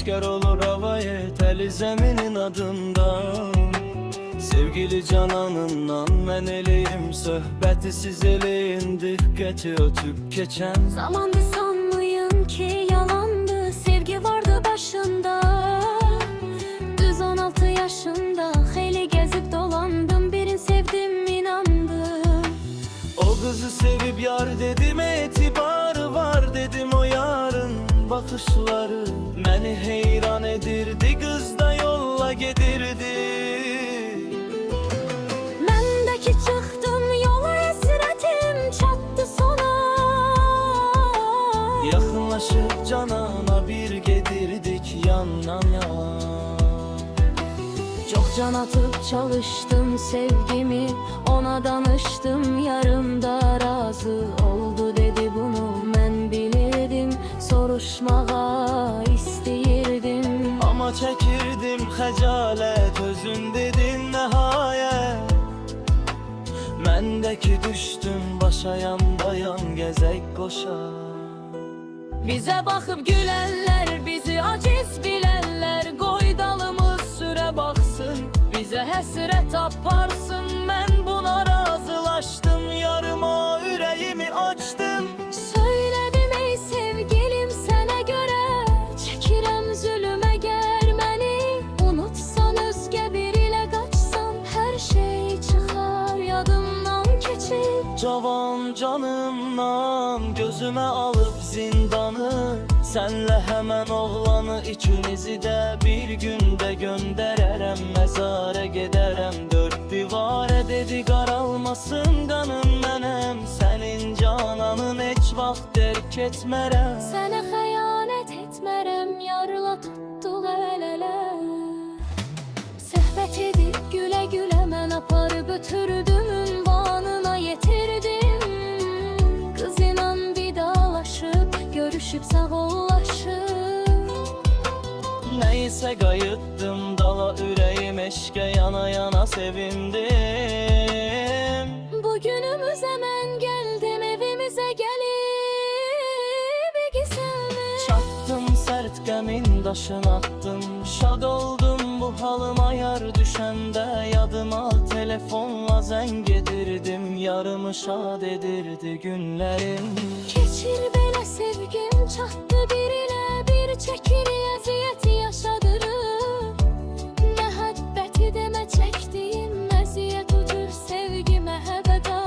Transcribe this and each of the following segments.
aşkar olur havaya teli zeminin adından. Sevgili cananından mən eləyim söhbəti siz eləyin, diqqəti ötüb keçən. Zamandı sanmayın ki yalandı, sevgi vardı başında. Düz 16 yaşında xeyli gezip dolandım, birini sevdim inandım. O kızı sevip yar dedim, etibarı var dedim, o yarın bakışları məni heyran edirdi, kız da yolla gedirdi. Məndəki çıxdım yola, əsrətim çatdı sona. Yaxınlaşıb canana bir gedirdik yandan yana. Çok can atıp çalıştım sevgimi, ona danıştım, yarımda razı oldu dedi, bunu mən bilirdim. Soruşmağa isteyirdim, Ama çekirdim xəcalət, özün dedin nəhayət. Məndəki düşdüm başa yandayan, gəzək qoşa. bize bakıp gülenler, bizi aciz bilenler, koy dalımız süre baksın, bize hesret aparsın. Mən buna razılaşdım, yarıma ürəyimi açdım. Söyledim ey sevgilim sana göre, çekirem zulüme germeni. Unutsan özge biriyle kaçsan, her şey çıkar yadımdan keçip. Cavan canımdan gözüme alıp zindanı, senle hemen oğlanı, ikimizi de bir günde göndererem. Mezara giderem, dört divare dedi, qaralmasın qanım mənim. Senin cananın heç vaxt terk etmərəm. Sənə xəyanət etmərəm, yarla tutduq əl-ələ. Söhbət edib gülə-gülə mən aparıb ötürdüm, ünvanına yetirdim. Qız inan vidalaşıb, görüşüb sağollaşıb. Neyse qayıtdım dala, ürəyim eşqə yana yana sevindim. Bugünümüzə mən gəldim, evimizə gəlib gizləmi. Çattım sərt qəmin daşını attım, şad oldum bu halıma yar düşəndə. Yadıma telefonla zəng edirdim, yarımı şad edirdi günlərim. Keçir belə sevgim, çatdı bir ilə bir, çəkir əziyyəti yaşadırır. Məhəbbəti demə çəkdiyim əziyyət ucur sevgimə həbəda.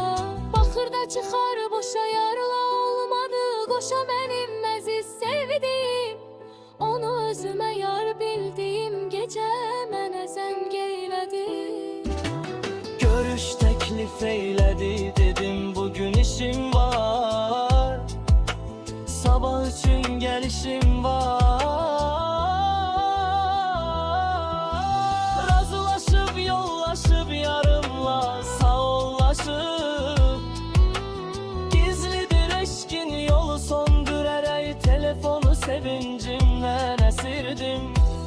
Baxır da çıxar boşa, yarla olmadı qoşa mənim əziz sevdim. Onu özümə yar bildiyim gecə mənə zəng eylədi. Görüş təklif eylədi, dedim bugün işim var, sabah üçün gəlişim var. Razılaşıb yollaşıb yarımla sağollaşıb, gizlidir eşkin yolu söndürərək, telefonu sevincimlə əsirdim.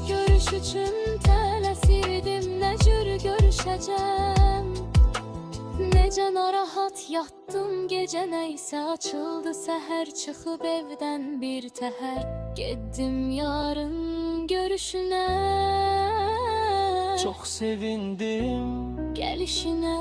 Görüş üçün tələsirdim, nə cür görüşəcəm. Necə narahat yatdım gecə, nəysə açıldı səhər. Çıxıb evdən bir təhər, getdim yarın görüşünə. Çox sevindim Gəlişinə.